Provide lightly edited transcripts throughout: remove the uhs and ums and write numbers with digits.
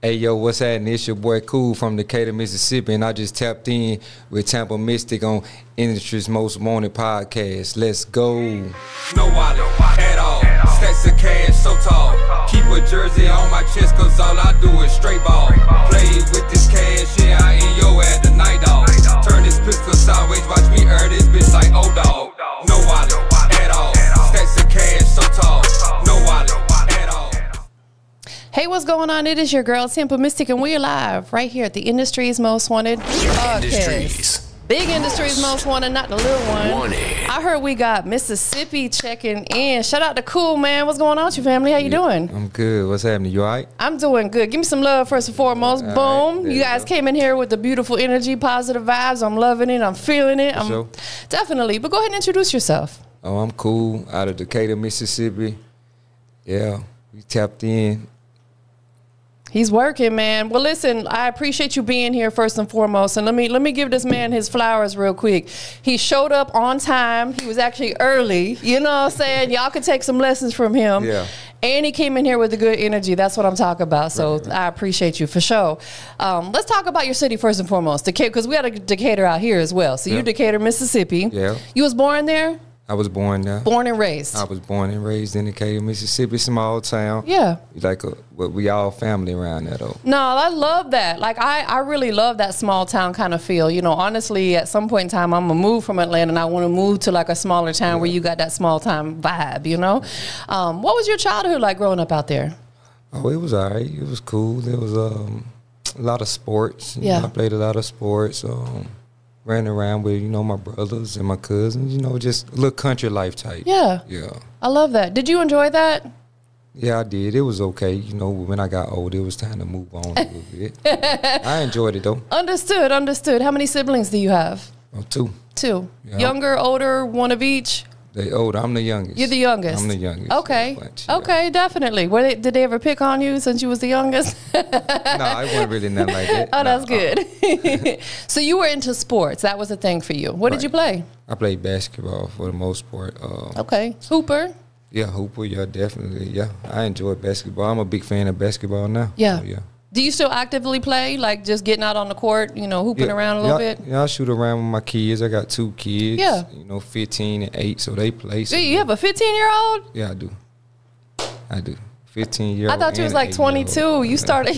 Hey, yo, what's happening? It's your boy Kool from Decatur, Mississippi, and I just tapped in with TampaMystic on Industry's Most Wanted podcast. Let's go. No wallet at all. Stacks of cash so tall. Keep a jersey on my chest, cause all I do is straight ball. Play with this cash, yeah, I in your at the night dog. Turn this pistol sideways, watch me earn this bitch like old dog. No wallet at all. Stacks of cash so tall. No wallet at all. Hey, what's going on? It is your girl TampaMystic, and we're live right here at the Industry's Most Wanted podcast. Big Industry's Most Wanted, not the little one. I heard we got Mississippi checking in. Shout out to Kool, man. What's going on with you, family? How you doing? I'm good. What's happening? You all right? I'm doing good. Give me some love first and foremost. Boom. You guys came in here with the beautiful energy, positive vibes. I'm loving it. I'm feeling it. Sure. Definitely. But go ahead and introduce yourself. Oh, I'm Kool out of Decatur, Mississippi. Yeah, we tapped in. He's working, man. Well, listen, I appreciate you being here first and foremost. And let me give this man his flowers real quick. He showed up on time. He was actually early. You know what I'm saying? Y'all could take some lessons from him. Yeah. And he came in here with a good energy. That's what I'm talking about. So right. I appreciate you for sure. Let's talk about your city first and foremost, Decatur, because we got a Decatur out here as well. So you Decatur, Mississippi. Yeah. You was born there? I was born there. Born and raised. I was born and raised in Decatur, Mississippi, small town. Yeah. But we all family around there, though. No, I love that. Like, I really love that small town kind of feel. You know, honestly, at some point in time, I'm going to move from Atlanta, and I want to move to, like, a smaller town where you got that small town vibe, you know? What was your childhood like growing up out there? Oh, it was all right. It was cool. There was a lot of sports. You know, I played a lot of sports. Ran around with, you know, my brothers and my cousins, you know, just a little country life type. Yeah. Yeah. I love that. Did you enjoy that? Yeah, I did. It was okay. You know, when I got older, it was time to move on a little bit. I enjoyed it, though. Understood, understood. How many siblings do you have? Oh, two. Two. Yeah. Younger, older, one of each? They older. I'm the youngest. You're the youngest? I'm the youngest. Okay. Bunch, okay, definitely. Did they ever pick on you since you was the youngest? No, I wasn't really nothing like that. Oh, that's good. So you were into sports. That was a thing for you. What did you play? I played basketball for the most part. Okay. Hooper? Yeah, hooper. Yeah, definitely. Yeah, I enjoy basketball. I'm a big fan of basketball now. Yeah. So, yeah. Do you still actively play, like just getting out on the court, you know, hooping around a little bit? Yeah, I shoot around with my kids. I got two kids, you know, 15 and 8, so they play. So you have a 15-year-old? Yeah, I do. I do. 15-year-old. I thought you was like 22. You started.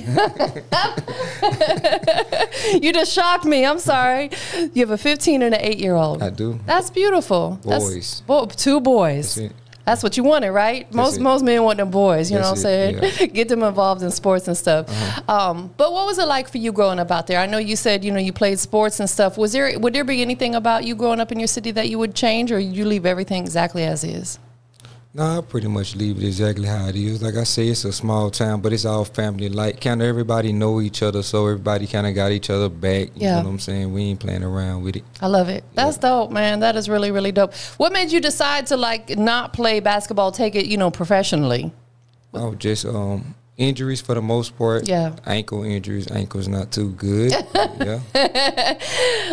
You just shocked me. I'm sorry. You have a 15 and an 8-year-old. I do. That's beautiful. Boys. Two boys. That's it. That's what you wanted, right? Most men want them boys, you know what I'm saying? Yeah. Get them involved in sports and stuff. But what was it like for you growing up out there? I know you said, you know, you played sports and stuff. Would there be anything about you growing up in your city that you would change, or you leave everything exactly as is? No, I pretty much leave it exactly how it is. Like I say, it's a small town, but it's all family-like. Kind of everybody know each other, so everybody kind of got each other back. You know what I'm saying? We ain't playing around with it. I love it. That's dope, man. That is really, really dope. What made you decide to, like, not play basketball, take it, you know, professionally? Oh, just injuries for the most part. Yeah. Ankle injuries. Ankle's not too good.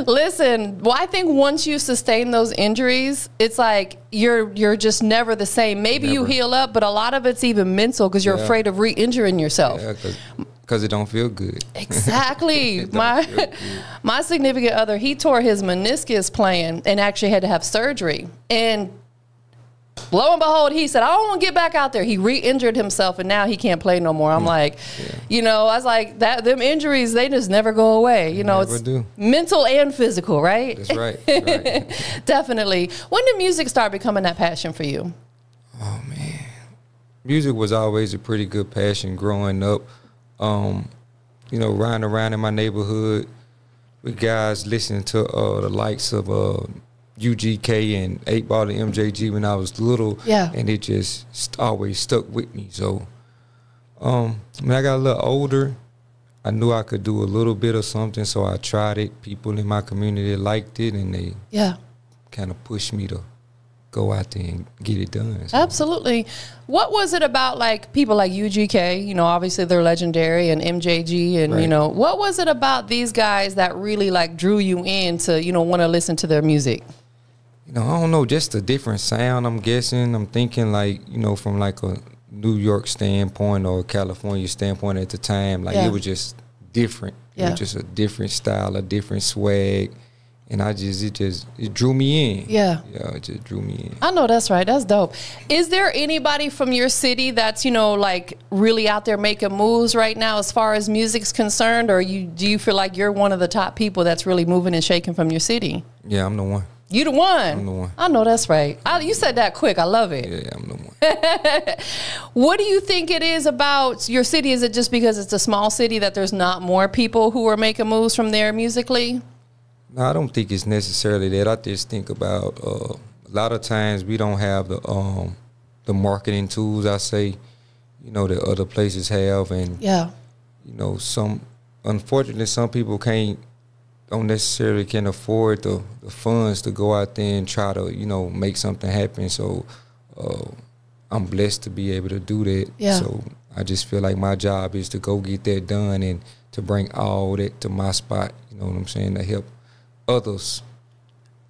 Listen, well, I think once you sustain those injuries, it's like you're just never the same. Maybe you heal up, but a lot of it's even mental because you're afraid of re-injuring yourself. Yeah, because it don't feel good. Exactly. My significant other, he tore his meniscus playing and actually had to have surgery. And lo and behold, he said, I don't want to get back out there. He re-injured himself, and now he can't play no more. I'm like, you know, I was like, them injuries, they just never go away. You know, it's mental and physical, right? That's right. That's right. Definitely. When did music start becoming that passion for you? Oh, man. Music was always a pretty good passion growing up. You know, riding around in my neighborhood with guys listening to the likes of UGK and 8 Ball and MJG when I was little, and it just always stuck with me. So when I got a little older, I knew I could do a little bit of something, so I tried it. People in my community liked it, and they kind of pushed me to go out there and get it done. So. Absolutely. What was it about, like, people like UGK, you know, obviously they're legendary, and MJG, and, you know, what was it about these guys that really, like, drew you in to, you know, want to listen to their music? You know, I don't know, just a different sound, I'm guessing. I'm thinking, like, you know, from, like, a New York standpoint or California standpoint at the time. Like, it was just different. It was just a different style, a different swag. And it drew me in. Yeah. Yeah, it just drew me in. I know that's right. That's dope. Is there anybody from your city that's, you know, like really out there making moves right now as far as music's concerned? Or do you feel like you're one of the top people that's really moving and shaking from your city? Yeah, I'm the one. You the one? I'm the one. I know that's right. You said that quick. I love it. Yeah, I'm the one. What do you think it is about your city? Is it just because it's a small city that there's not more people who are making moves from there musically? No, I don't think it's necessarily that. I just think about a lot of times we don't have the marketing tools, I say, you know, that other places have. And, yeah, you know, unfortunately, some people don't necessarily can afford the funds to go out there and try to, you know, make something happen. So I'm blessed to be able to do that. Yeah. So I just feel like my job is to go get that done and to bring all that to my spot, you know what I'm saying, to help others.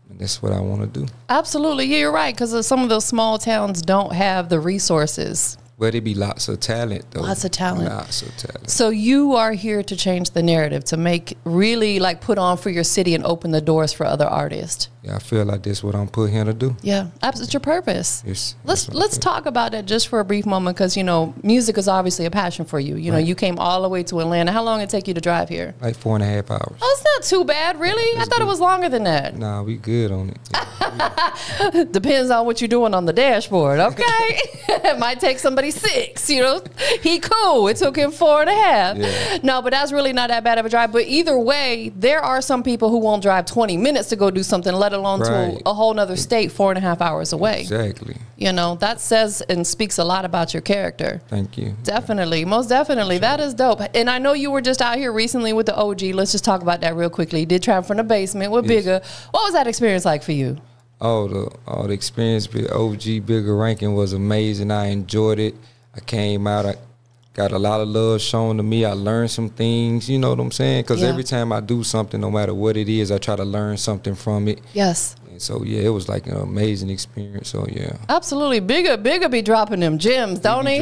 And that's what I want to do. Absolutely. Yeah, you're right, because some of those small towns don't have the resources. But there be lots of talent, though. Lots of talent. Lots of talent. So you are here to change the narrative, to make really like put on for your city and open the doors for other artists. Yeah, I feel like that's what I'm put here to do. Yeah, it's your purpose. Yes, let's talk about that just for a brief moment, because, you know, music is obviously a passion for you. You know, you came all the way to Atlanta. How long did it take you to drive here? Like 4.5 hours. Oh, it's not too bad, really. I thought it was longer than that. Nah, we good on it. Depends on what you're doing on the dashboard, okay? It might take somebody 6, you know. He cool. It took him 4.5. Yeah. No, but that's really not that bad of a drive. But either way, there are some people who won't drive 20 minutes to go do something, let alone to a whole nother state 4.5 hours away. Exactly. You know, that says and speaks a lot about your character. Thank you. Definitely. Most definitely. That is dope. And I know you were just out here recently with the OG. Let's just talk about that real quickly. You did travel from the basement with Bigger. What was that experience like for you? Oh, the experience with OG Bigger Ranking was amazing. I enjoyed it. I came out, I got a lot of love shown to me. I learned some things, you know what I'm saying? Because every time I do something, no matter what it is, I try to learn something from it. Yes. And so, yeah, it was like an amazing experience. So, yeah. Absolutely. Bigger be dropping them gems, don't he?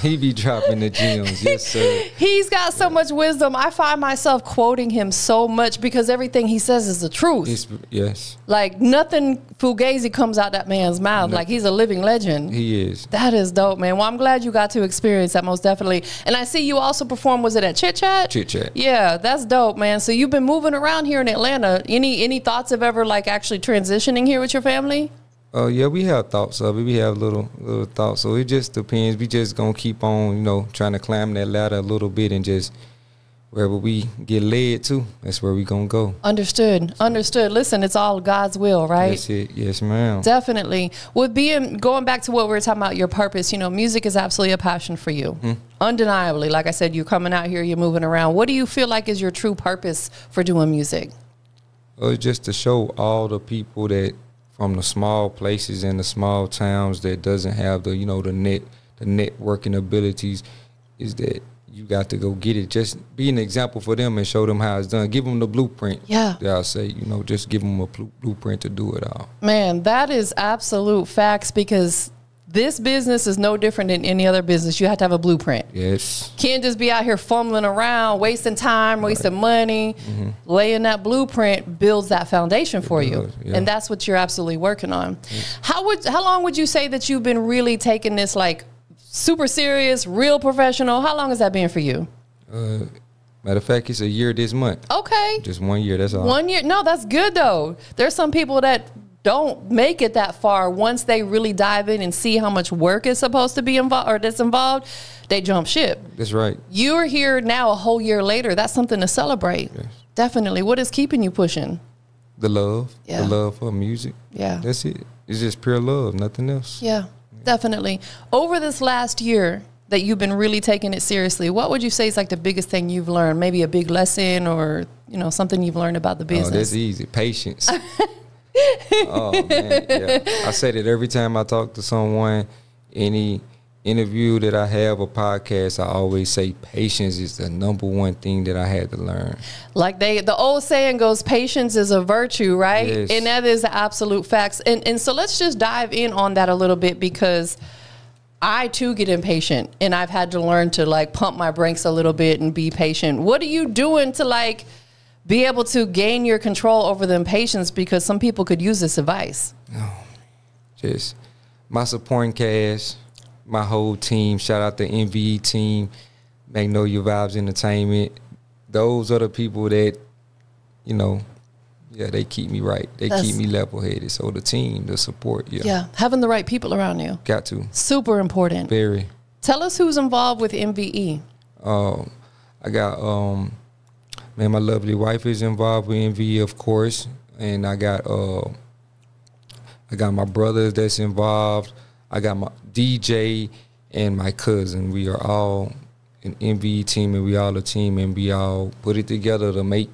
He be dropping the gems, yes, sir. He's got so much wisdom. I find myself quoting him so much because everything he says is the truth. Yes. Like, nothing fugazi comes out that man's mouth. Like, he's a living legend. He is. That is dope, man. Well, I'm glad you got to experience that, most definitely. And I see you also perform, was it at Chit Chat? Chit Chat. Yeah, that's dope, man. So you've been moving around here in Atlanta. Any thoughts of ever, like, actually transitioning here with your family? Yeah, we have thoughts of it. We have little thoughts. So it just depends. We just gonna keep on, you know, trying to climb that ladder a little bit, and just wherever we get led to, that's where we gonna go. Understood. Listen, it's all God's will, right? That's it. Yes, ma'am. Definitely. Going back to what we were talking about, your purpose, you know, music is absolutely a passion for you. Undeniably. Like I said, you're coming out here, you're moving around. What do you feel like is your true purpose for doing music? It's just to show all the people that from the small places and the small towns that doesn't have the, you know, the networking abilities, is that you got to go get it. Just be an example for them and show them how it's done. Give them the blueprint. Yeah. I'll say, you know, just give them a blueprint to do it all. Man, that is absolute facts, because this business is no different than any other business. You have to have a blueprint. Yes. Can't just be out here fumbling around, wasting time, wasting money. Laying that blueprint builds that foundation for you. Yeah. And that's what you're absolutely working on. Yes. How long would you say that you've been really taking this, like, super serious, real professional? How long has that been for you? Matter of fact, it's a year this month. Okay. Just 1 year, that's all. 1 year? No, that's good, though. There's some people that don't make it that far. Once they really dive in and see how much work is supposed to be involved, or that's involved, they jump ship. That's right. You're here now a whole year later. That's something to celebrate. Yes. Definitely. What is keeping you pushing? The love. Yeah. The love for music. Yeah. That's it. It's just pure love, nothing else. Yeah, definitely. Over this last year that you've been really taking it seriously, what would you say is like the biggest thing you've learned? Maybe a big lesson, or, you know, something you've learned about the business? Oh, that's easy. Patience. Oh, man, yeah. I say that every time I talk to someone, any interview that I have, a podcast, I always say patience is the #1 thing that I had to learn. Like the old saying goes, patience is a virtue, right? Yes. And that is the absolute facts. And so let's just dive in on that a little bit, because I too get impatient, and I've had to learn to like pump my brakes a little bit and be patient. What are you doing to like be able to gain your control over the impatience? Because some people could use this advice. Oh, just my supporting cast, my whole team. Shout out the MVE team, Magnolia Vibes Entertainment. Those are the people that, you know, yeah, they keep me right. They keep me level-headed. So the team, the support, yeah. Yeah, having the right people around you. Got to. Super important. Very. Tell us who's involved with MVE. I got, man, my lovely wife is involved with MVE, of course. And I got my brothers that's involved. I got my DJ and my cousin. We are all an MVE team, and we all a team, and we all put it together to make,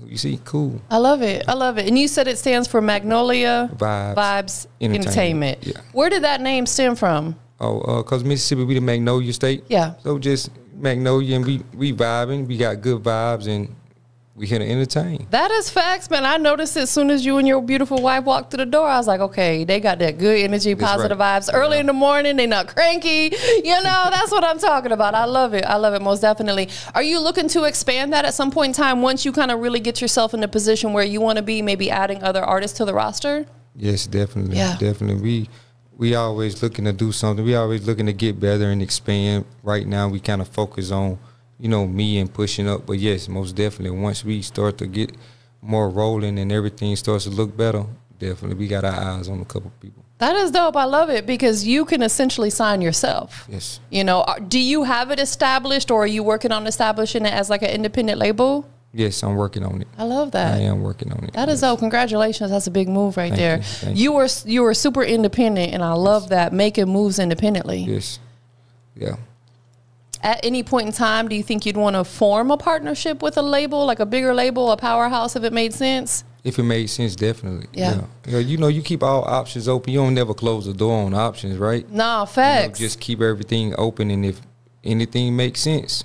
you see, Kool. I love it. I love it. And you said it stands for Magnolia Vibes Entertainment. Yeah. Where did that name stem from? Oh, because Mississippi, we the Magnolia state. Yeah. So just Magnolia, and we vibing. We got good vibes, and we here to entertain. That is facts, man. I noticed as soon as you and your beautiful wife walked through the door, I was like, okay, they got that good energy, positive vibes. Early in the morning, they not cranky. You know, that's what I'm talking about. I love it. I love it, most definitely. Are you looking to expand that at some point in time once you kind of really get yourself in a position where you want to be, maybe adding other artists to the roster? Yes, definitely. Yeah. Definitely. We always looking to do something. We always looking to get better and expand. Right now, we kind of focus on, you know, me and pushing up. But yes, most definitely, once we start to get more rolling and everything starts to look better, definitely we got our eyes on a couple people. That is dope. I love it because you can essentially sign yourself. Yes. You know, do you have it established, or are you working on establishing it as like an independent label? Yes, I'm working on it. I love that. I am working on it. That is dope. Congratulations. That's a big move right there. Thank you. You were super independent, and I love that, making moves independently. Yes. Yeah. At any point in time, do you think you'd want to form a partnership with a label, like a bigger label, a powerhouse, if it made sense? If it made sense, definitely. Yeah. You know, you keep all options open. You don't never close the door on options, right? Nah, facts. You know, just keep everything open, and if anything makes sense,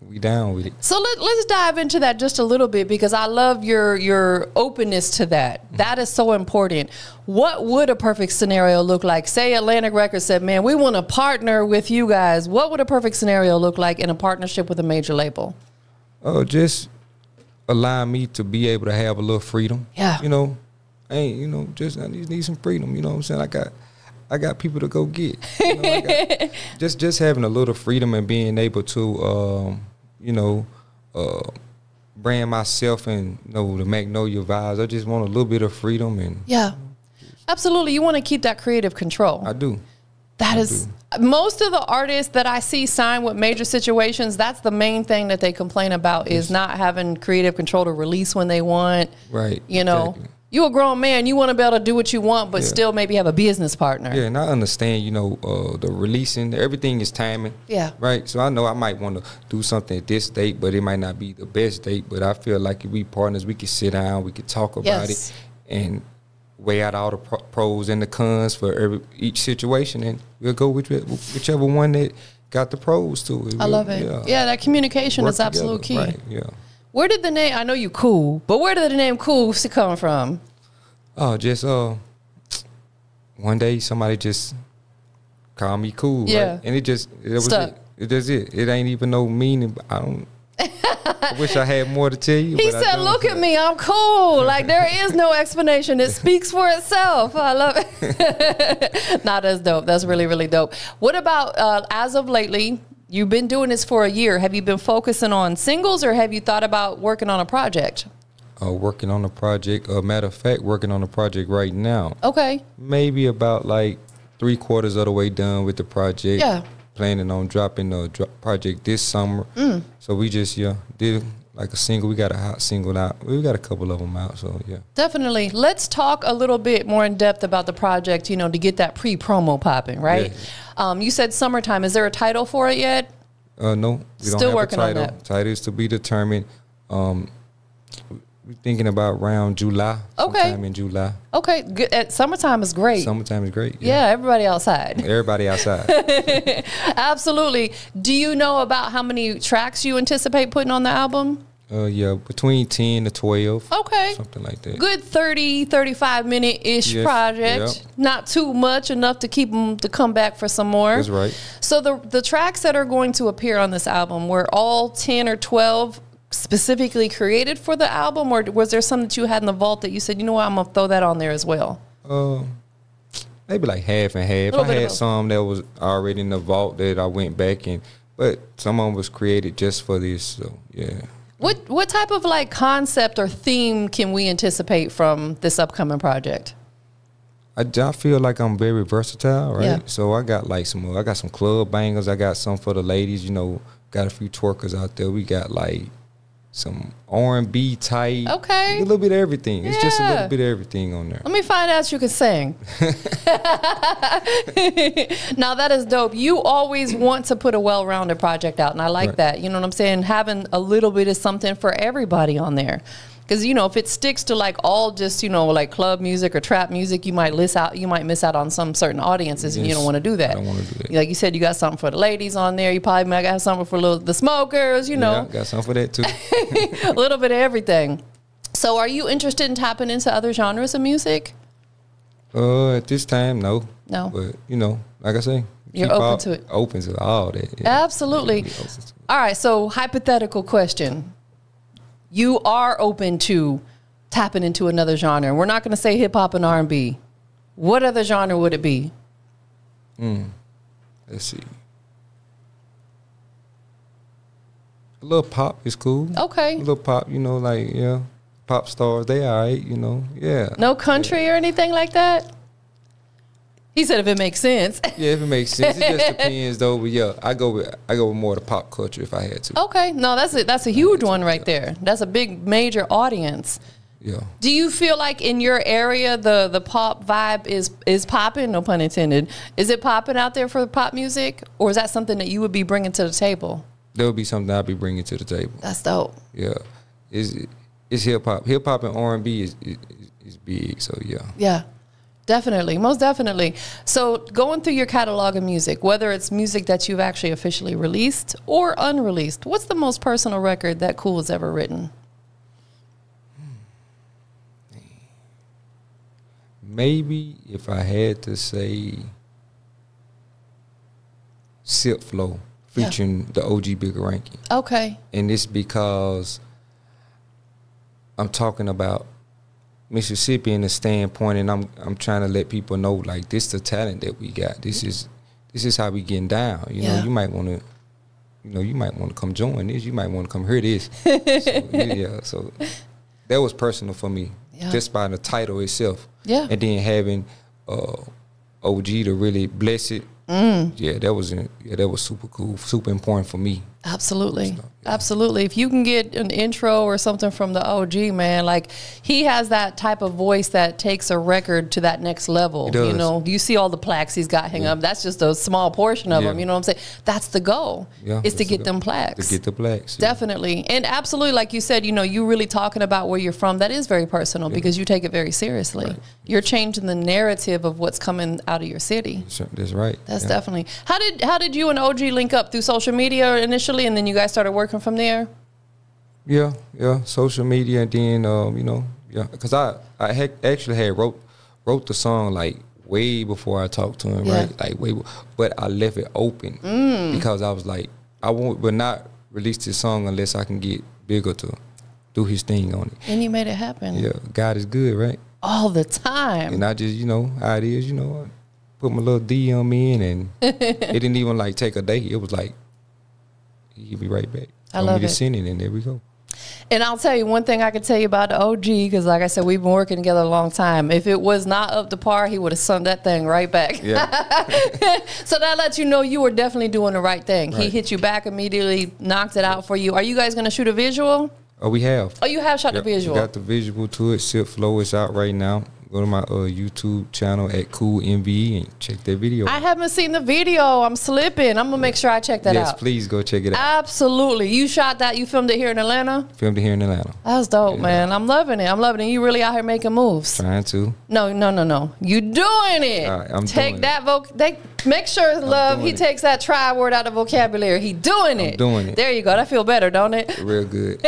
we down with it. So let's dive into that just a little bit, because I love your openness to that. That is so important. What would a perfect scenario look like? Say Atlantic Records said, man, we want to partner with you guys. What would a perfect scenario look like in a partnership with a major label? Just allow me to be able to have a little freedom. Yeah. You know, I just need some freedom. You know what I'm saying? I got people to go get. You know, just having a little freedom and being able to, brand myself and, you know, the Magnolia Vibes. I just want a little bit of freedom. And yeah, absolutely. You want to keep that creative control. I do. Most of the artists that I see sign with major situations, that's the main thing that they complain about, is not having creative control to release when they want. Right. You know, you a grown man, you want to be able to do what you want, but still maybe have a business partner. Yeah, and I understand, you know, the releasing, everything is timing. Yeah. Right. So I know I might want to do something at this date, but it might not be the best date. But I feel like if we partners, we could sit down, we could talk about it, and weigh out all the pros and the cons for each situation, and we'll go with whichever one that got the pros to it. I love it. Yeah, that communication is absolute key. Right, yeah. Where did the name, I know you Kool, but where did the name Kool come from? Oh, just one day somebody just called me Kool. Yeah. Right? And it was stuck. It was it. It ain't even no meaning. I wish I had more to tell you. He said, look at me, I'm cool. Like, there is no explanation. It speaks for itself. I love it. Nah, that's dope. That's really, really dope. What about, as of lately, you've been doing this for a year. Have you been focusing on singles, or have you thought about working on a project? Working on a project. Matter of fact, working on a project right now. Okay. Maybe about like 3/4 of the way done with the project. Yeah. Planning on dropping the project this summer. So we just did like a single. We got a hot single out. We got a couple of them out. So yeah. Definitely. Let's talk a little bit more in depth about the project, you know, to get that pre-promo popping, right? Yeah. You said summertime. Is there a title for it yet? No, we Still don't have working a title. on that. Title is to be determined. We're thinking about around July. Okay. Sometime in July. Okay. Good. Summertime is great. Summertime is great. Yeah, everybody outside. Everybody outside. Absolutely. Do you know about how many tracks you anticipate putting on the album? Yeah, between 10 to 12. Okay. Something like that. Good 30, 35-minute-ish project. Yep. Not too much, enough to keep them to come back for some more. That's right. So the tracks that are going to appear on this album were all 10 or 12 specifically created for the album, or was there some that you had in the vault that you said, you know what, I'm going to throw that on there as well? Maybe like half and half. I had some that was already in the vault that I went back and, but some of them was created just for this, so yeah. What type of like concept or theme can we anticipate from this upcoming project? I feel like I'm very versatile, right? Yeah. So I got like I got some club bangers. I got some for the ladies, you know, got a few twerkers out there. We got like some R&B type. Okay. A little bit of everything. It's just a Yeah. little bit of everything on there. Let me find out you can sing. Now that is dope. You always want to put a well-rounded project out, and I like Right. that. You know what I'm saying? Having a little bit of something for everybody on there. Because, you know, if it sticks to like all just, you know, like club music or trap music, you might miss out on some certain audiences, and you don't want to do that. I don't want to do that. Like you said, you got something for the ladies on there. You probably might have something for the smokers, you know. Yeah, got something for that too. A little bit of everything. So are you interested in tapping into other genres of music? At this time, no. No. But, you know, like I say, You're open to it. Open to all that. Yeah. Absolutely. Really open to it. All right, so hypothetical question. You are open to tapping into another genre. We're not going to say hip hop and R&B. What other genre would it be? Let's see. A little pop is cool. Okay. A little pop, you know, like, yeah. Pop stars, they all right, you know. Yeah. No country or anything like that? He said if it makes sense. Yeah, if it makes sense. It just depends though. But yeah, I go with more of the pop culture if I had to. Okay. No, that's a huge one right there. That's a big major audience. Yeah. Do you feel like in your area the pop vibe is popping? No pun intended. Is it popping out there for pop music, or is that something that you would be bringing to the table? There would be something I'd be bringing to the table. That's dope. Yeah. It's hip hop. Hip hop and R&B is big. So yeah. Yeah. Definitely, most definitely. So going through your catalog of music, whether it's music that you've actually officially released or unreleased, what's the most personal record that Kool has ever written? Maybe if I had to say Silk Flow featuring the OG Bigger Ranking. Okay. And it's because I'm talking about Mississippi in the standpoint, and I'm trying to let people know like this is the talent that we got. This is how we getting down. You know, you might want to come join this. You might want to come hear this. So that was personal for me, just by the title itself. Yeah, and then having OG to really bless it. Yeah, that was super cool, super important for me. Absolutely. So, yeah. Absolutely. If you can get an intro or something from the OG, man, like he has that type of voice that takes a record to that next level. He does. You know, you see all the plaques he's got hang up. That's just a small portion of them. You know what I'm saying? That's the goal. Yeah, is to get them plaques. To get the plaques. Definitely. And absolutely, like you said, you know, you really talking about where you're from. That is very personal because you take it very seriously. Right. You're changing the narrative of what's coming out of your city. That's right. That's definitely. How did you and OG link up? Through social media initially? And then you guys started working from there? Yeah, social media, and then you know, because I actually had wrote the song like way before I talked to him, right? Like but I left it open because I was like, I would not release this song unless I can get Bigger to do his thing on it. And you made it happen. Yeah, God is good, right? All the time. And I just, you know, how it is, you know, I put my little DM in, and it didn't even like take a day. It was like, he'll be right back. I love it. Just send it, and there we go. And I'll tell you one thing I can tell you about the OG, because like I said, we've been working together a long time. If it was not up to par, he would have sung that thing right back. Yeah. So that lets you know you were definitely doing the right thing. Right. He hit you back immediately, knocked it out for you. Are you guys going to shoot a visual? Oh, we have. Oh, you have shot the visual? We got the visual to it. Silk Flow is out right now. Go to my YouTube channel at Kool MV and check that video out. I haven't seen the video. I'm slipping. I'm going to make sure I check that out. Yes, please go check it out. Absolutely. You shot that? You filmed it here in Atlanta? Filmed it here in Atlanta. That's dope, man. I'm loving it. I'm loving it. You really out here making moves. Trying to. No. You doing it. All right, I'm Take doing that it. Make sure, love, he takes that try word out of vocabulary. He doing it. Doing it. There you go. That feel better, don't it? Real good.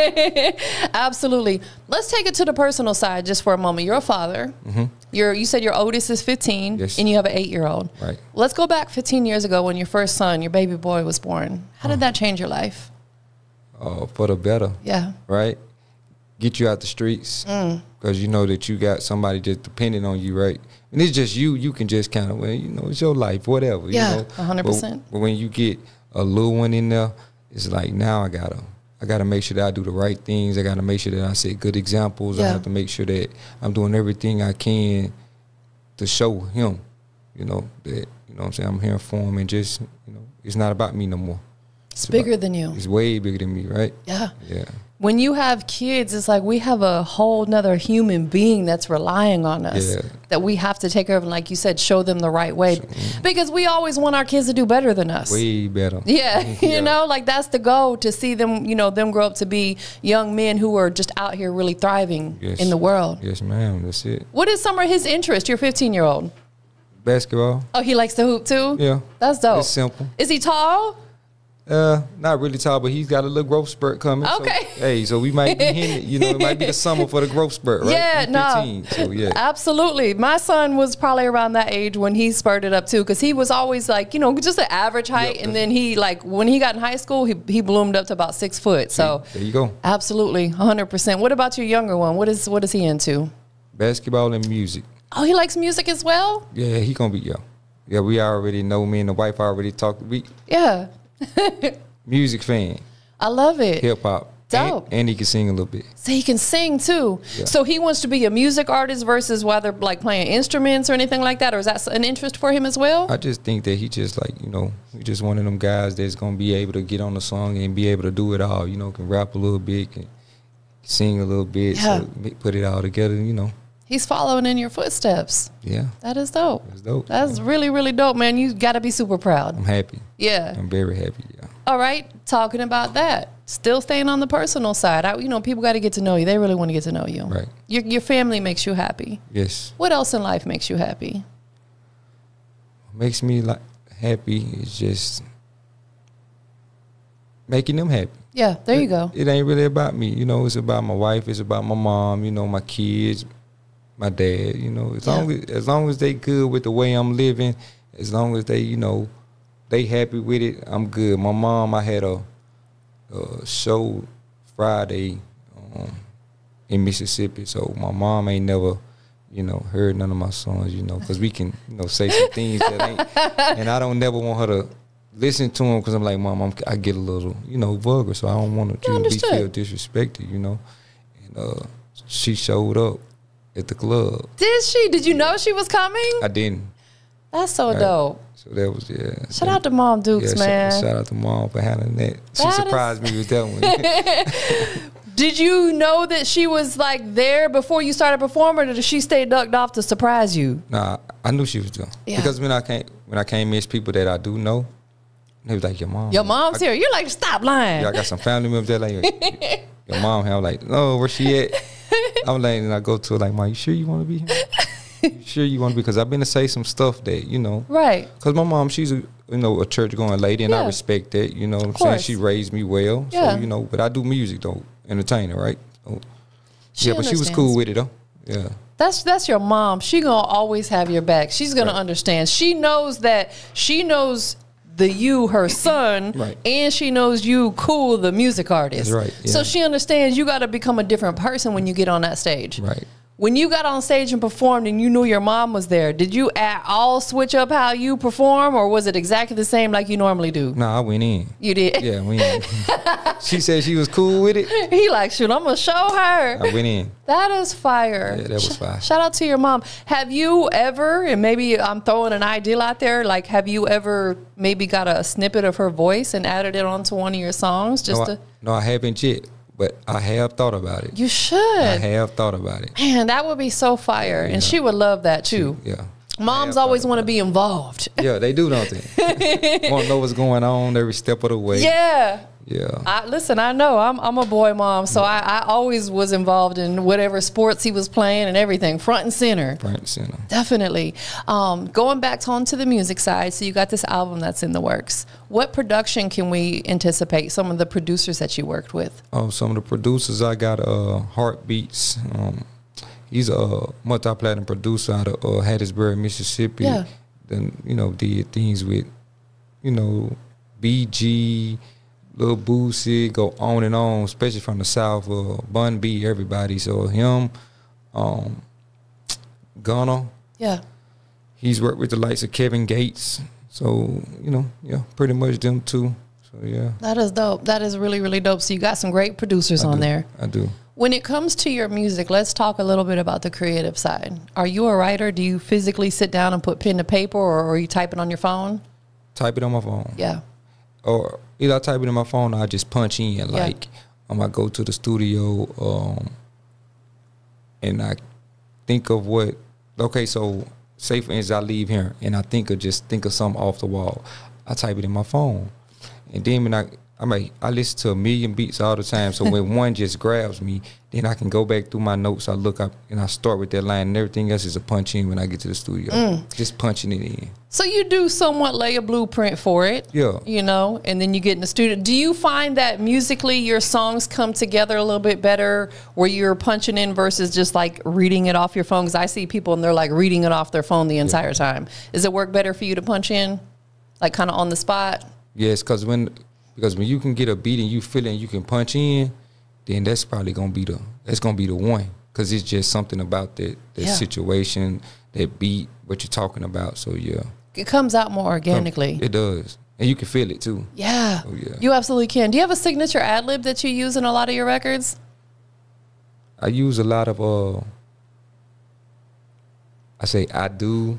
Absolutely. Let's take it to the personal side just for a moment. You're a father. You said your oldest is 15, Yes. and you have an 8-year-old. Right. Let's go back 15 years ago when your first son, your baby boy, was born. How did that change your life? For the better. Yeah. Right? Get you out the streets. Because you know that you got somebody just depending on you, right? And it's just you can just kind of, well, you know, it's your life, whatever. Yeah, you know? 100%. But when you get a little one in there, it's like, now I gotta make sure that I do the right things. I gotta make sure that I set good examples. Yeah. I have to make sure that I'm doing everything I can to show him, you know, that, you know what I'm saying, I'm here for him, and just, you know, it's not about me no more. It's bigger than you. It's way bigger than me, right? Yeah. Yeah. When you have kids, it's like we have a whole nother human being that's relying on us that we have to take care of. And like you said, show them the right way. Because we always want our kids to do better than us. Way better. Yeah. You know, like that's the goal, to see them, you know, them grow up to be young men who are just out here really thriving in the world. Yes, ma'am. That's it. What is some of his interest, your 15-year-old? Basketball. Oh, he likes to hoop too? Yeah. That's dope. It's simple. Is he tall? Not really tall, but he's got a little growth spurt coming. Okay. So, hey, so we might be hitting it. You know, it might be the summer for the growth spurt, right? Yeah, He's 15, so yeah. Absolutely. My son was probably around that age when he spurted up too, because he was always like, you know, just an average height. And then he, like, when he got in high school, he bloomed up to about 6 foot. So there you go. Absolutely, 100%. What about your younger one? What is he into? Basketball and music. Oh, he likes music as well? Yeah, he gonna be Yeah, we already know. Me and the wife already talked. Yeah. Music fan. I love it. Hip hop. Dope. And he can sing a little bit. So he can sing too. Yeah. So he wants to be a music artist versus whether like playing instruments or anything like that, or is that an interest for him as well? I just think that he just like, you know, he just one of them guys that's gonna be able to get on the song and be able to do it all. You know, can rap a little bit, can sing a little bit, so put it all together, you know. He's following in your footsteps. Yeah. That is dope. That's dope. That's really, really dope, man. You got to be super proud. I'm happy. Yeah. I'm very happy, yeah. All right. Talking about that. Still staying on the personal side. You know, people got to get to know you. They really want to get to know you. Right. Your family makes you happy. Yes. What else in life makes you happy? What makes me happy is just making them happy. Yeah, there you go. It ain't really about me. You know, it's about my wife. It's about my mom, you know, my kids, my dad, you know. As long as they good with the way I'm living, as long as they, you know, they happy with it, I'm good. My mom, I had a show Friday in Mississippi, so my mom ain't never, you know, heard none of my songs, you know, because we can, you know, say some things that ain't, and I don't never want her to listen to them because I'm like, Mom, I get a little, you know, vulgar, so I don't want you to feel disrespected, you know. And she showed up at the club. Did she? Did you know she was coming? I didn't. That's so dope. So that was, Shout out to Mom Dukes, man. Shout out to Mom for handling that. She surprised me with that one. Did you know that she was like there before you started performing, or did she stay ducked off to surprise you? Nah, I knew she was there. Yeah. Because when I came in, people that I do know, they was like, your mom. Your mom's here. You're like, stop lying. Yeah, I got some family members that like, your mom. I'm like, no, where she at? I'm like, and I go to her like, Mom, you sure you want to be here? You sure you want to be? Because I've been to say some stuff that, you know. Right. Because my mom, she's a church going lady, and I respect that. You know what I'm saying? She raised me well. Yeah. So, you know, but I do music though, entertainer, right? So, yeah, but she was cool with it though. Yeah. That's your mom. She gonna always have your back. She's gonna understand. She knows her son, and she knows you, Kool, the music artist. That's right. Yeah. So she understands you got to become a different person when you get on that stage. Right. When you got on stage and performed and you knew your mom was there, did you at all switch up how you perform, or was it exactly the same like you normally do? No, I went in. You did? Yeah, I went in. She said she was cool with it. He like, shoot, I'm going to show her. I went in. That is fire. Yeah, that was fire. Shout out to your mom. Have you ever, and maybe I'm throwing an ideal out there, like have you ever maybe got a snippet of her voice and added it onto one of your songs? No, I haven't yet. But I have thought about it. You should. I have thought about it. Man, that would be so fire. Yeah. And she would love that too. Moms always want to be involved. Yeah, they do, don't they? Want to know what's going on every step of the way. Yeah. Yeah. Listen, I know I'm a boy mom, so I always was involved in whatever sports he was playing and everything, front and center. Front and center. Definitely. Going back onto the music side, so you got this album that's in the works. What production can we anticipate? Some of the producers that you worked with. Some of the producers I got Heartbeats. He's a multi-platinum producer out of Hattiesburg, Mississippi. Yeah. Then did things with BG, Lil Boosie, go on and on, especially from the South. Bun B, everybody. So him, Gunna. Yeah. He's worked with the likes of Kevin Gates. So pretty much them two. So yeah. That is dope. That is really, really dope. So you got some great producers on there. I do. When it comes to your music, let's talk a little bit about the creative side. Are you a writer? Do you physically sit down and put pen to paper, or are you typing on your phone? Type it on my phone. Yeah. Or either I type it in my phone or I just punch in. Like, I go to the studio and I think of what, okay, so say for instance I leave here and I think of something off the wall. I type it in my phone. And then when I listen to a million beats all the time, so when one just grabs me, then I can go back through my notes. I look up and I start with that line, and everything else is a punch in when I get to the studio. Just punching it in. So you do somewhat lay a blueprint for it. Yeah. And then you get in the studio. Do you find that musically your songs come together a little bit better where you're punching in versus just like reading it off your phone? Because I see people and they're like reading it off their phone the entire time. Does it work better for you to punch in, like kind of on the spot? Yes, because when you can get a beat and you feel it and you can punch in, then that's probably gonna be the one. Because it's just something about that situation, that beat, what you're talking about. So yeah, it comes out more organically. It does, and you can feel it too. Yeah, oh, yeah. You absolutely can. Do you have a signature ad lib that you use in a lot of your records? I use a lot of I say I do.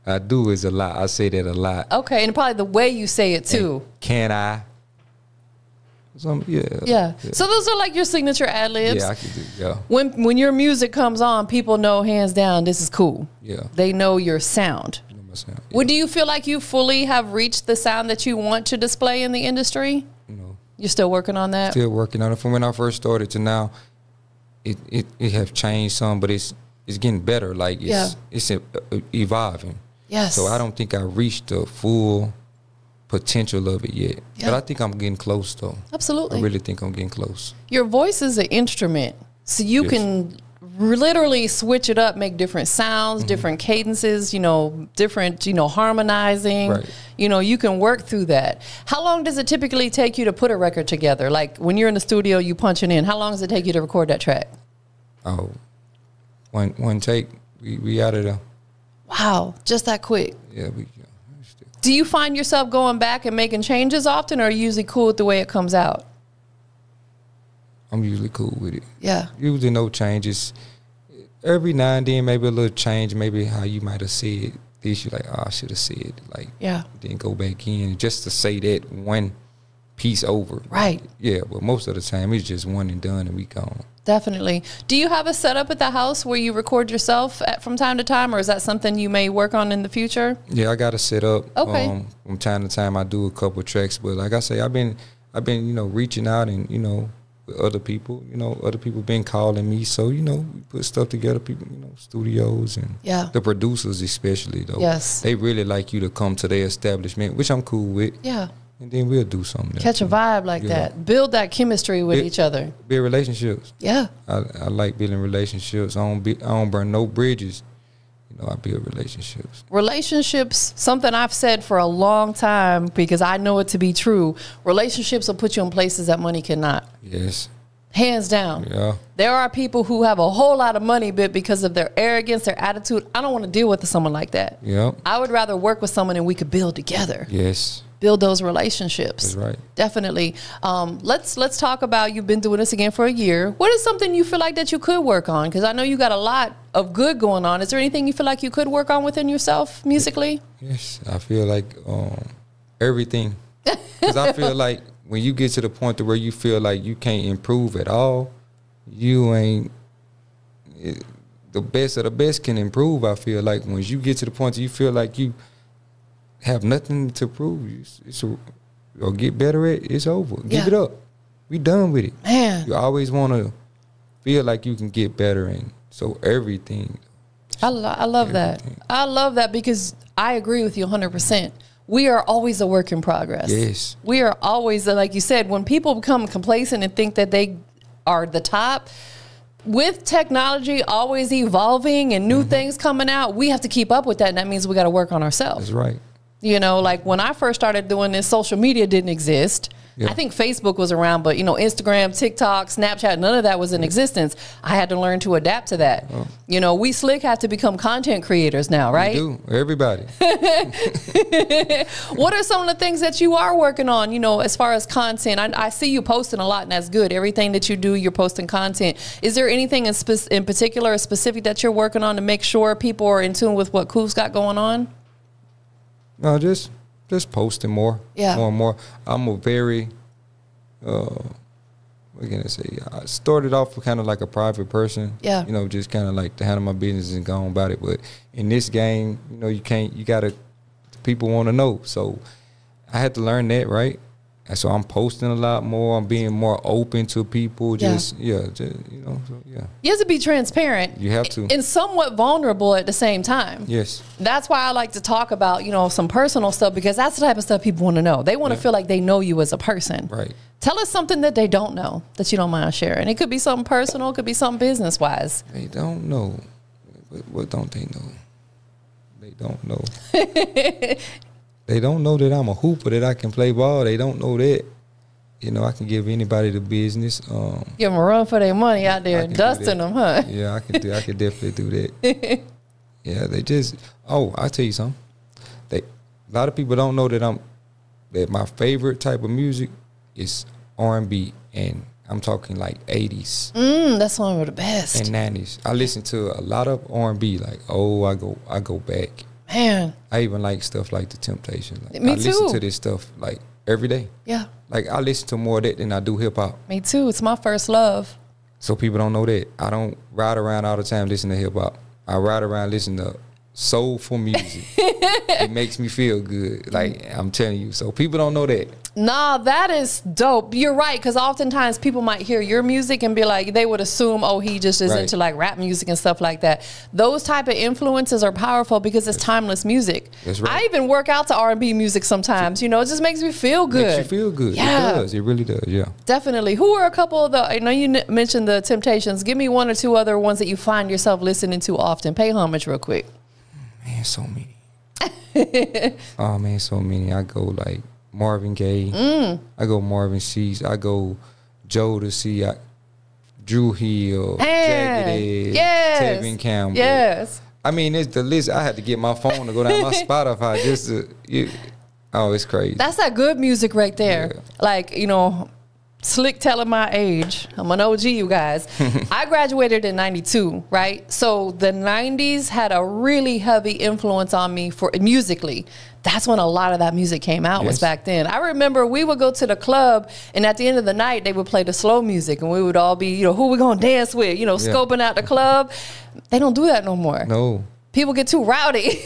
I do is a lot. I say that a lot. Okay, and probably the way you say it too. And can I? Yeah. So those are like your signature ad libs. Yeah, I can do. Yeah. When your music comes on, people know hands down this is Kool. Yeah. They know your sound. I know my sound. Yeah. Well, do you feel like you fully have reached the sound that you want to display in the industry? No. You're still working on that? Still working on it. From when I first started to now, it have changed some, but it's getting better. Like it's evolving. Yes. So I don't think I reached the full potential of it yet. Yeah. But I think I'm getting close, though. Absolutely. I really think I'm getting close. Your voice is an instrument, so you can literally switch it up, make different sounds, different cadences, different, harmonizing. Right. You can work through that. How long does it typically take you to put a record together? Like when you're in the studio, you punching in. How long does it take you to record that track? Oh, one take, we out of there. Wow, just that quick. Yeah, Do you find yourself going back and making changes often, or are you usually cool with the way it comes out? I'm usually cool with it. Yeah. Usually no changes. Every now and then, maybe a little change, maybe how you might have said this. You're like, I should have said, like, then go back in just to say that one piece over. Right. Yeah, but most of the time, it's just one and done and we gone. Definitely. Do you have a setup at the house where you record yourself from time to time, or is that something you may work on in the future? Yeah, I got a setup. Okay. From time to time, I do a couple of tracks, but like I say, I've been reaching out and with other people. Other people been calling me, so we put stuff together. People, studios and the producers especially though. Yes. They really like you to come to their establishment, which I'm cool with. Yeah. And then we'll do something. Catch a vibe like that. Build that chemistry with each other. Build relationships. Yeah. I like building relationships. I don't burn no bridges. I build relationships. Relationships, something I've said for a long time because I know it to be true. Relationships will put you in places that money cannot. Yes. Hands down. Yeah. There are people who have a whole lot of money, but because of their arrogance, their attitude, I don't want to deal with someone like that. Yeah. I would rather work with someone and we could build together. Yes. Build those relationships. That's right. Definitely. Let's talk about, you've been doing this again for a year. What is something you feel like that you could work on? Because I know you got a lot of good going on. Is there anything you feel like you could work on within yourself musically? Yes. I feel like everything. Because I feel like when you get to the point to where you feel like you can't improve at all, you ain't the best of the best can improve. I feel like once you get to the point that you feel like you have nothing to prove, or get better at, it's over. Give it up. We done with it. Man. You always want to feel like you can get better, and so everything. I love that. I love that because I agree with you 100%. We are always a work in progress. Yes. We are always, like you said, when people become complacent and think that they are the top, with technology always evolving and new things coming out, we have to keep up with that. And that means we got to work on ourselves. That's right. You know, like when I first started doing this, social media didn't exist. Yeah. I think Facebook was around, but, you know, Instagram, TikTok, Snapchat, none of that was in existence. I had to learn to adapt to that. Oh. You know, we slick have to become content creators now, right? We do. Everybody. What are some of the things that you are working on, you know, as far as content? I see you posting a lot, and that's good. Everything that you do, you're posting content. Is there anything in particular or specific that you're working on to make sure people are in tune with what Kool's got going on? No, just posting more, more and more. I'm a very, what can I say? I started off kind of like a private person. Yeah. You know, just kind of like to handle my business and go on about it. But in this game, you know, you gotta, people want to know. So I had to learn that, right? And so I'm posting a lot more. I'm being more open to people. You know, so, yeah. You have to be transparent. You have to. And somewhat vulnerable at the same time. Yes. That's why I like to talk about, you know, some personal stuff, because that's the type of stuff people want to know. They want to feel like they know you as a person. Right. Tell us something that they don't know that you don't mind sharing. It could be something personal. It could be something business-wise. They don't know. What don't they know? They don't know. They don't know that I'm a hooper, that I can play ball. They don't know that. You know, I can give anybody the business. Give them a run for their money out there, dusting them, huh? Yeah, I can definitely do that. Yeah, they just, I'll tell you something. A lot of people don't know that my favorite type of music is R&B, and I'm talking like 80s. That's one of the best. And 90s. I listen to a lot of R&B, like, I go back. Man. I even like stuff like The Temptations. Like, Me I too. listen to this stuff like every day. Yeah. Like I listen to more of that than I do hip hop. Me too. It's my first love. So people don't know that. I don't ride around all the time listening to hip hop. I ride around listening to soulful music. It makes me feel good. Like I'm telling you. So people don't know that. Nah, that is dope. You're right, because oftentimes people might hear your music and be like, they would assume, oh, he just is into like rap music and stuff like that. Those type of influences are powerful because it's timeless music. That's right. I even work out to R&B music sometimes. You know, it just makes me feel good. Makes you feel good. Yeah. It does. It really does. Yeah. Definitely. Who are a couple of the, I know you mentioned the Temptations. Give me one or two other ones that you find yourself listening to often. Pay homage real quick. Man, so many. Oh, man, so many. I go like Marvin Gaye. I go Marvin Sheets. I go Joe to see Drew Hill, Jagged Edge, Tevin Campbell. Yes. I mean, it's the list. I had to get my phone to go down my Spotify just to. It's crazy. That's that good music right there. Yeah. Like, you know, slick telling my age. I'm an OG, you guys. I graduated in 92, right? So the 90s had a really heavy influence on me for musically. That's when a lot of that music came out, was back then. I remember we would go to the club, and at the end of the night, they would play the slow music, and we would all be, you know, who we gonna dance with, you know, scoping out the club. They don't do that no more. No. People get too rowdy.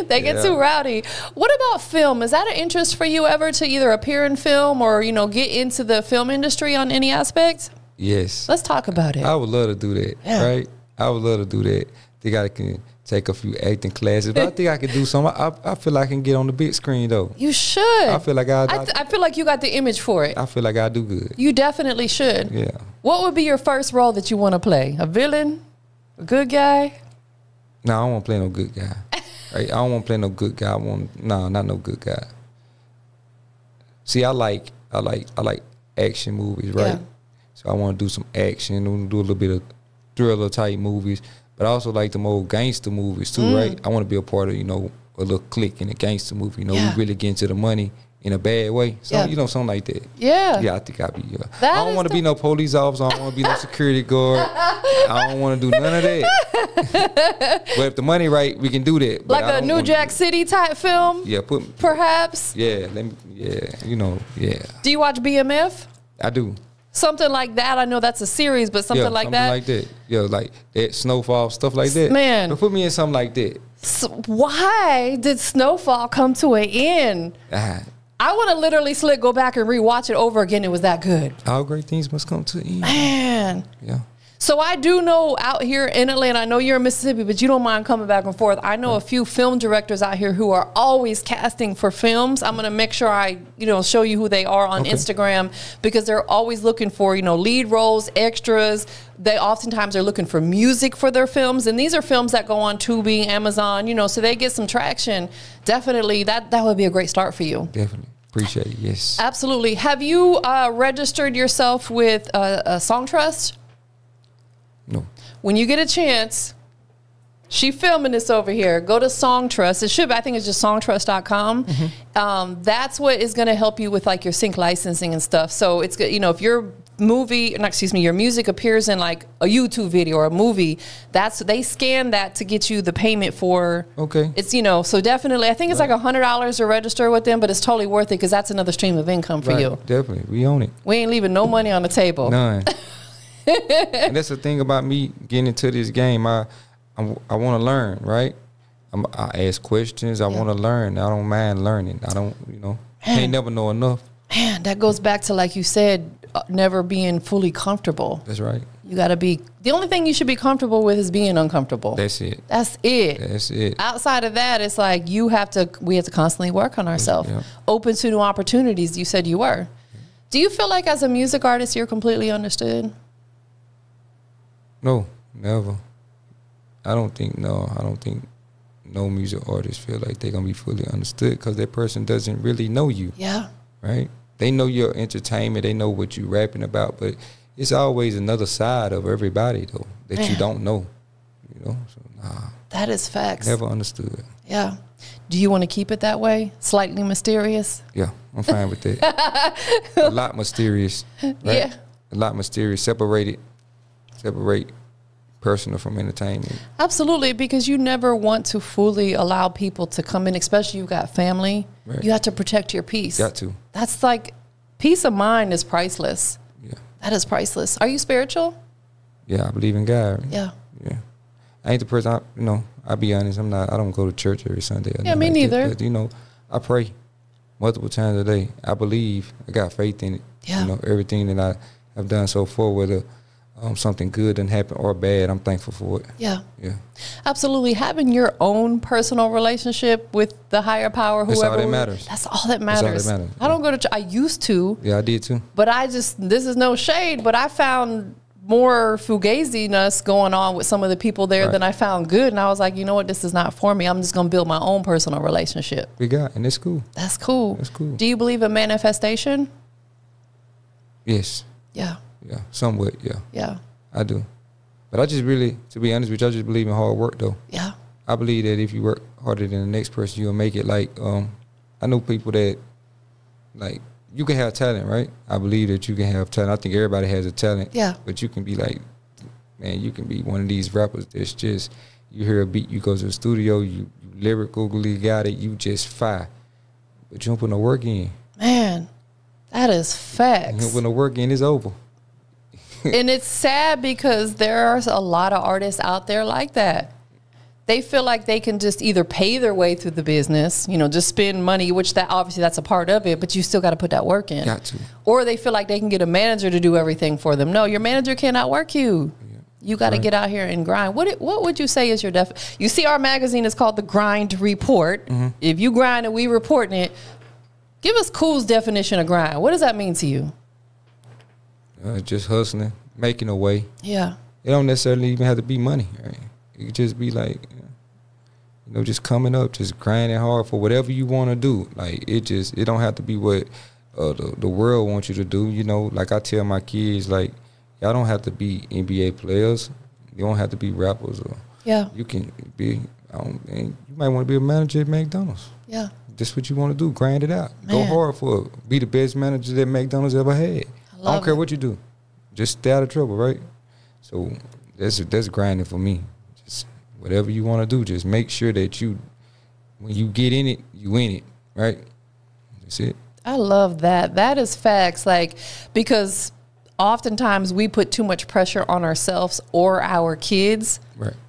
They get too rowdy. What about film? Is that an interest for you ever to either appear in film or, you know, get into the film industry on any aspect? Yes. Let's talk about it. I would love to do that, right? I would love to do that. I think I can take a few acting classes, but I think I can do something. I feel like I can get on the big screen, though. You should. I feel like I feel like you got the image for it. I feel like I do good. You definitely should. Yeah. What would be your first role that you want to play? A villain? A good guy? No, I don't want to play no good guy. Right? I don't want to play no good guy. Not no good guy. See, I like action movies, right? Yeah. So I want to do some action, do a little bit of thriller type movies, but I also like them old gangster movies too, right? I want to be a part of, you know, a little clique in a gangster movie. You know, we really get into the money in a bad way. So, you know, something like that. Yeah. Yeah, I think I'll be. I don't want to be no police officer. I don't want to be no security guard. I don't want to do none of that. But if the money right, we can do that. But like a New Jack City type film? Yeah, perhaps? Yeah, you know, yeah. Do you watch BMF? I do. Something like that. I know that's a series, but something like that. Something like that. Yeah, like that Snowfall, stuff like that. Man. But put me in something like that. So why did Snowfall come to an end? I want to literally go back and rewatch it over again. It was that good. All great things must come to an end. Man. Yeah. So I do know out here in Atlanta, I know you're in Mississippi, but you don't mind coming back and forth. I know a few film directors out here who are always casting for films. I'm going to make sure I, show you who they are on Instagram, because they're always looking for, lead roles, extras. They oftentimes are looking for music for their films. And these are films that go on Tubi, Amazon, so they get some traction. Definitely, that would be a great start for you. Definitely. Appreciate it. Yes. Absolutely. Have you registered yourself with a Song Trust? No. When you get a chance, she filming this over here. Go to Song Trust. It should be, I think it's just songtrust.com. That's what is going to help you with like your sync licensing and stuff. So it's good, if your your music appears in like a YouTube video or a movie, they scan that to get you the payment for. Okay. It's so definitely, I think it's like $100 to register with them, but it's totally worth it because that's another stream of income for you. Definitely, we own it. We ain't leaving no money on the table. None. And that's the thing about me getting into this game. I want to learn, right? I ask questions. I want to learn. I don't mind learning. I don't, can't never know enough. Man, that goes back to, like you said, never being fully comfortable. That's right. You got to be, the only thing you should be comfortable with is being uncomfortable. That's it. That's it. That's it. Outside of that, it's like we have to constantly work on ourselves. Yeah. Open to new opportunities. You said you were. Do you feel like as a music artist, you're completely understood? No, never. I don't think no music artist feel like they're going to be fully understood because that person doesn't really know you. Yeah. Right? They know your entertainment. They know what you're rapping about, but it's always another side of everybody, though, that you don't know. So, nah. That is facts. Never understood. Yeah. Do you want to keep it that way? Slightly mysterious? Yeah, I'm fine with that. A lot mysterious. Right? Yeah. A lot mysterious. Separate personal from entertainment. Absolutely, because you never want to fully allow people to come in, especially you got family. Right. You have to protect your peace. Got to. That's like, peace of mind is priceless. Yeah. That is priceless. Are you spiritual? Yeah, I believe in God. Yeah. Yeah. I ain't the person, I'll be honest, I don't go to church every Sunday. Yeah, me neither. But, I pray multiple times a day. I believe, I got faith in it. Yeah. Everything that I have done so far, whether something good didn't happen or bad, I'm thankful for it. Yeah. Yeah. Absolutely. Having your own personal relationship with the higher power, whoever. That's all that matters. That's all that matters. That's all that matters. I don't go to church. I used to. Yeah, I did too. But this is no shade, but I found more fugaziness going on with some of the people there than I found good. And I was like, you know what? This is not for me. I'm just going to build my own personal relationship. And it's cool. That's cool. That's cool. Do you believe in manifestation? Yes. Yeah. Yeah, somewhat, yeah. Yeah. I do. But I just really, to be honest with you, I just believe in hard work, though. Yeah. I believe that if you work harder than the next person, you'll make it. Like, I know people that, like, you can have talent, right? I believe that you can have talent. I think everybody has a talent. Yeah. But you can be like, man, you can be one of these rappers that's just, you hear a beat, you go to the studio, you lyrically got it, you just fire. But you don't put no work in. Man, that is facts. You don't put no work in, it's over. And it's sad because there are a lot of artists out there like that. They feel like they can just either pay their way through the business, just spend money, which that's a part of it, but you still got to put that work in. Got to. Or they feel like they can get a manager to do everything for them. No, your manager cannot work you. Yeah. You got to get out here and grind. What would you say is your you see our magazine is called The Grind Report. Mm-hmm. If you grind and we reporting it, give us Kool's definition of grind. What does that mean to you? Just hustling, making a way. Yeah. It don't necessarily even have to be money, right? It could just be like, just coming up, just grinding hard for whatever you want to do. Like, it don't have to be what the world wants you to do. Like I tell my kids, like, y'all don't have to be NBA players. You don't have to be rappers. You can be, and you might want to be a manager at McDonald's. Yeah. That's what you want to do. Grind it out. Man. Go hard for it. Be the best manager that McDonald's ever had. I don't care what you do. Just stay out of trouble, right? So that's grinding for me. Just whatever you want to do, just make sure that when you get in it, you in it, right? That's it. I love that. That is facts. Like, because oftentimes we put too much pressure on ourselves or our kids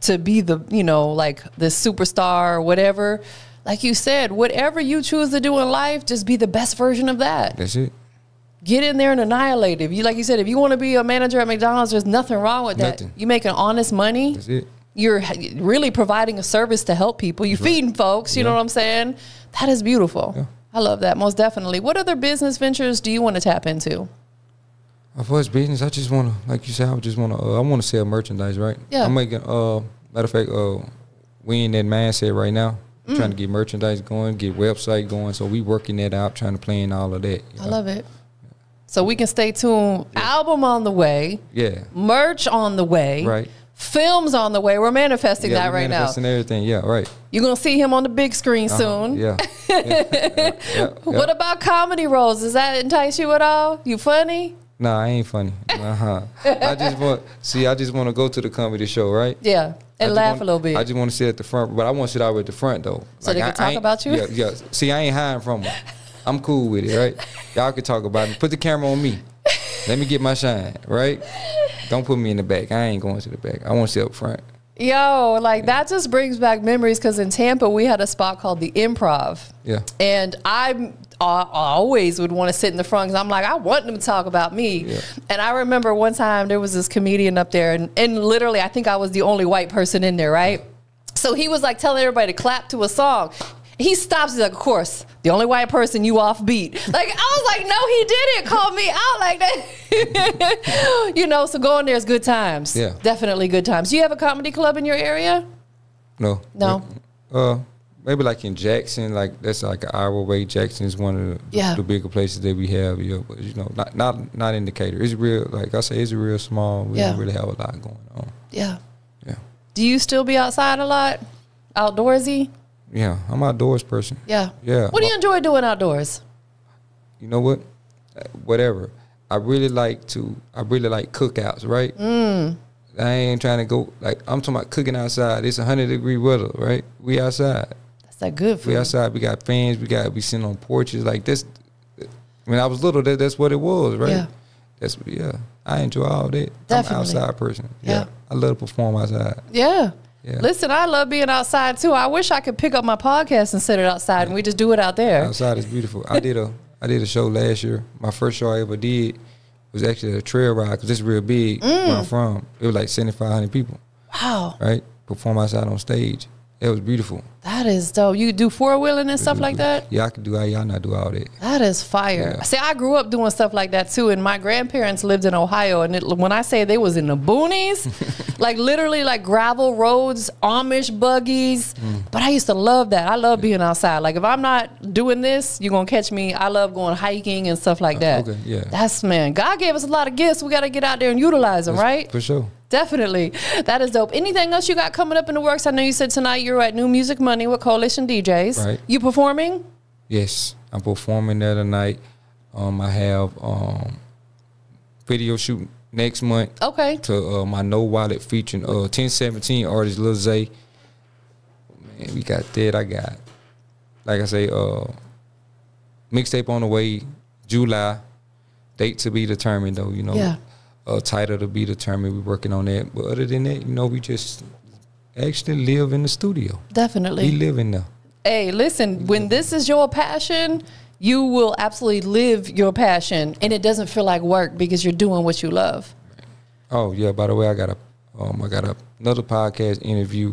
to be the, you know, like the superstar or whatever. Like you said, whatever you choose to do in life, just be the best version of that. That's it. Get in there and annihilate it. If you, like you said, if you want to be a manager at McDonald's, there's nothing wrong with that. You making honest money. That's it. You're really providing a service to help people. You're feeding folks. You know what I'm saying? That is beautiful. Yeah. I love that, most definitely. What other business ventures do you want to tap into? My first business, I just want to, like you said, I just want to, I want to sell merchandise, right? Yeah. I'm making, matter of fact, we in that mindset right now. Trying to get merchandise going, get website going. So we working that out, trying to plan all of that. I love it. So we can stay tuned. Yeah. Album on the way. Yeah. Merch on the way. Right. Films on the way. We're manifesting that right now. Manifesting everything. Yeah, right. You're going to see him on the big screen soon. Yeah. What about comedy roles? Does that entice you at all? You funny? Nah, I ain't funny. I just want to go to the comedy show, right? Yeah. And laugh a little bit. I just want to sit at the front, but I want to sit out at the front though. So they can talk about you? Yeah. See, I ain't hiding from them. I'm cool with it, right? Y'all can talk about it. Put the camera on me. Let me get my shine, right? Don't put me in the back. I ain't going to the back. I want to sit up front. Yo, like that just brings back memories because in Tampa we had a spot called the Improv. Yeah. And I always would want to sit in the front because I'm like, I want them to talk about me. Yeah. And I remember one time there was this comedian up there and literally I think I was the only white person in there, right? So he was like telling everybody to clap to a song. He stops, he's like, of course, the only white person, you off beat. Like, I was like, no, he didn't call me out like that. You know, so going there is good times. Yeah. Definitely good times. Do you have a comedy club in your area? No. No? Maybe like in Jackson, like that's like an hour away. Jackson is one of the bigger places that we have, but you know, not in Decatur. It's real, like I say, it's real small. We don't really have a lot going on. Yeah. Yeah. Do you still be outside a lot? Outdoorsy? Yeah, I'm an outdoors person. Yeah. Yeah. What do you enjoy doing outdoors? You know what? Whatever. I really like cookouts, right? I ain't trying to go, like, I'm talking about cooking outside. It's 100-degree weather, right? We outside. That's that good food. We outside. We got fans. We sitting on porches like this. When I was little, that's what it was, right? Yeah. I enjoy all that. Definitely. I'm an outside person. Yeah. I love to perform outside. Yeah. Yeah. Listen, I love being outside too. I wish I could pick up my podcast and set it outside and we just do it out there. Outside is beautiful. I did a show last year. My first show I ever did was actually a trail ride because it's real big where I'm from. It was like 7,500 people. Wow. Right? Perform outside on stage. It was beautiful. That is dope. You do four-wheeling and stuff like that? Yeah, I can do all. Y'all not do all that. That is fire. Yeah. See, I grew up doing stuff like that too, and my grandparents lived in Ohio, and when I say they was in the boonies, like literally like gravel roads, Amish buggies, but I used to love that. I love being outside. Like if I'm not doing this, you're going to catch me. I love going hiking and stuff like that. Okay, yeah. That's, man, God gave us a lot of gifts. We got to get out there and utilize them, right? For sure. Definitely. That is dope. Anything else you got coming up in the works? I know you said tonight you're at New Music Money with Coalition DJs. Right. You performing? Yes. I'm performing there tonight. I have video shoot next month. Okay. To my No Wallet featuring 1017 artist Lil Zay. Man, we got that. I got, like I say, mixtape on the way, July. Date to be determined though, you know. Yeah. Title to be determined. We're working on that. But other than that, you know, we just actually live in the studio. Definitely. We live in there. Hey, listen, when this is your passion, you will absolutely live your passion. And it doesn't feel like work because you're doing what you love. Oh, yeah. By the way, I got another podcast interview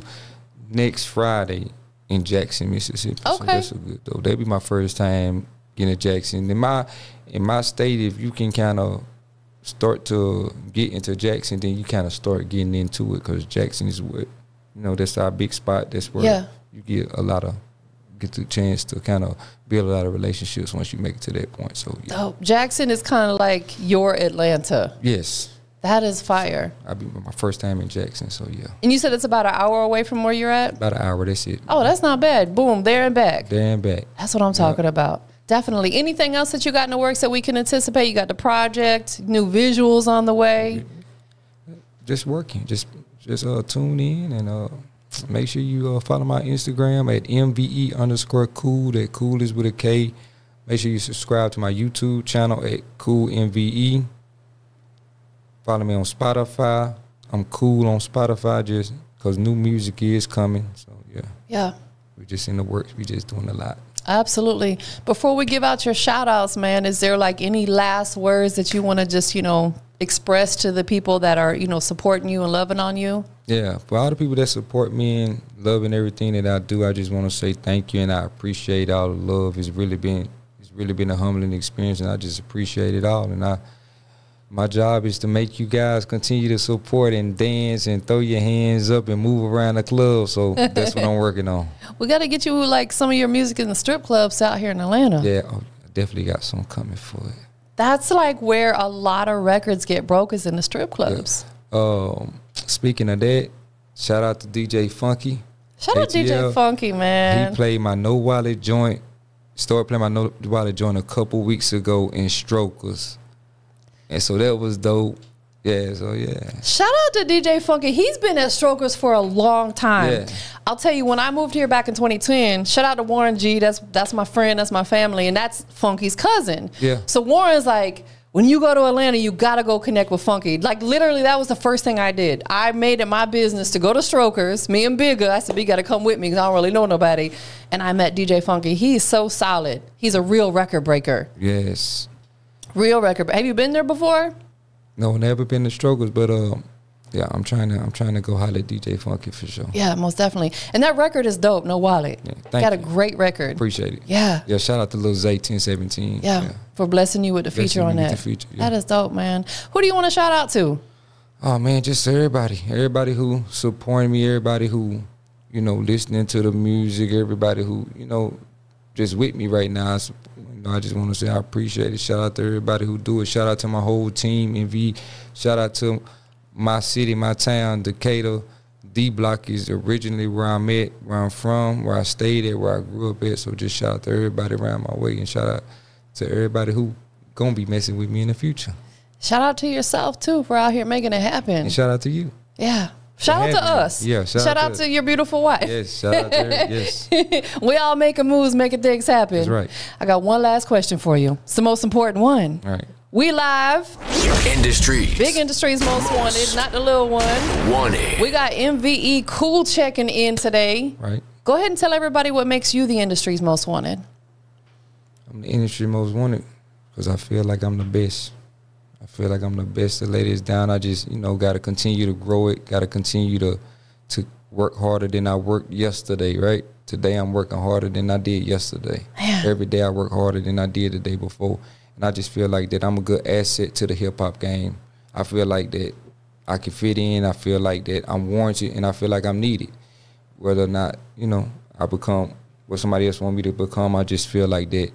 next Friday in Jackson, Mississippi. Okay. So that's a good, though. That'll be my first time getting to Jackson. In my state, if you can kind of start to get into Jackson, then you kind of start getting into it because Jackson is what, you know, that's our big spot. That's where you get the chance to kind of build a lot of relationships once you make it to that point. So Jackson is kind of like your Atlanta. Yes. That is fire. I'll be my first time in Jackson, so yeah. And you said it's about an hour away from where you're at? About an hour, that's it. Oh, that's not bad. Boom, there and back. There and back. That's what I'm talking about. Definitely. Anything else that you got in the works that we can anticipate? You got the project, new visuals on the way? Just working. Just tune in and make sure you follow my Instagram at MVE_Kool. That Kool is with a K. Make sure you subscribe to my YouTube channel at KoolMVE. Follow me on Spotify. I'm Kool on Spotify just because new music is coming. So, yeah. Yeah. We're just in the works. We just doing a lot. Absolutely. Before we give out your shout outs, man, is there like any last words that you want to just, express to the people that are, supporting you and loving on you? Yeah. For all the people that support me and loving everything that I do, I just want to say thank you, and I appreciate all the love. It's really been a humbling experience, and I just appreciate it all. And my job is to make you guys continue to support and dance and throw your hands up and move around the club. So that's what I'm working on. We got to get you like some of your music in the strip clubs out here in Atlanta. Yeah, I definitely got some coming for it. That's like where a lot of records get broke, is in the strip clubs. Yeah. Speaking of that, shout out to DJ Funky. Shout out DJ Funky, man. He played my No Wallet joint. Started playing my No Wallet joint a couple weeks ago in Strokers. And so that was dope. Yeah, so yeah. Shout out to DJ Funky. He's been at Strokers for a long time. Yeah. I'll tell you, when I moved here back in 2010, shout out to Warren G. That's my friend, that's my family, and that's Funky's cousin. Yeah. So Warren's like, when you go to Atlanta, you got to go connect with Funky. Like, literally, that was the first thing I did. I made it my business to go to Strokers. Me and Bigger, I said, B got to come with me because I don't really know nobody. And I met DJ Funky. He's so solid. He's a real record breaker. Yes. Real record. Have you been there before? No, never been to Strokers, but yeah, I'm trying to go holler at DJ Funky for sure. Yeah, most definitely. And that record is dope, No Wallet. Yeah, got a great record. Appreciate it. Yeah. Yeah, shout out to Lil Zay 1017. Yeah, for blessing you with the feature on that. That is dope, man. Who do you want to shout out to? Oh man, just everybody. Everybody who supporting me, everybody who, listening to the music, everybody who, just with me right now. I just want to say I appreciate it. Shout out to everybody who do it. Shout out to my whole team, NV. Shout out to my city, my town, Decatur. D-Block is originally where I'm at, where I'm from, where I stayed at, where I grew up at. So just shout out to everybody around my way, and shout out to everybody who going to be messing with me in the future. Shout out to yourself, too, for out here making it happen. And shout out to you. Yeah. Shout out to us. Yeah, shout out to your beautiful wife. Yes, shout out to her. Yes. We all making moves, making things happen. That's right. I got one last question for you. It's the most important one. All right. We live. Industries. Big Industries Most Wanted, not the little one. Wanted. We got MVE Kool checking in today. Right. Go ahead and tell everybody what makes you the Industries Most Wanted. I'm the Industry Most Wanted because I feel like I'm the best. I feel like I'm the best to lay this down. I just, got to continue to grow it, got to continue to work harder than I worked yesterday, right? Today I'm working harder than I did yesterday. Man. Every day I work harder than I did the day before. And I just feel like that I'm a good asset to the hip-hop game. I feel like that I can fit in. I feel like that I'm warranted, and I feel like I'm needed. Whether or not, I become what somebody else want me to become, I just feel like that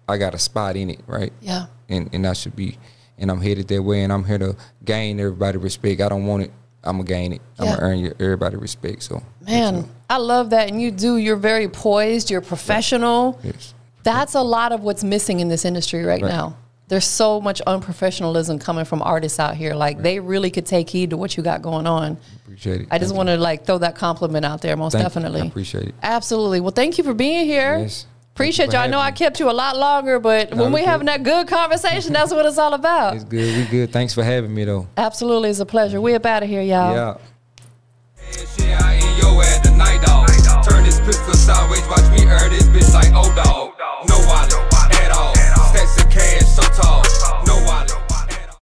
I got a spot in it, right? Yeah. And I should be. And I'm headed that way, and I'm here to gain everybody respect. I don't want it. I'm going to gain it. I'm going to earn everybody respect. So, man, I love that. And you do. You're very poised. You're professional. Yes. That's a lot of what's missing in this industry right now. There's so much unprofessionalism coming from artists out here. Like, they really could take heed to what you got going on. Appreciate it. I just want to, throw that compliment out there, most definitely. I appreciate it. Absolutely. Well, thank you for being here. Yes. Appreciate you. I know I kept you a lot longer, but when we having that good conversation, that's what it's all about. It's good. We good. Thanks for having me, though. Absolutely. It's a pleasure. We up out of here, y'all. Yeah.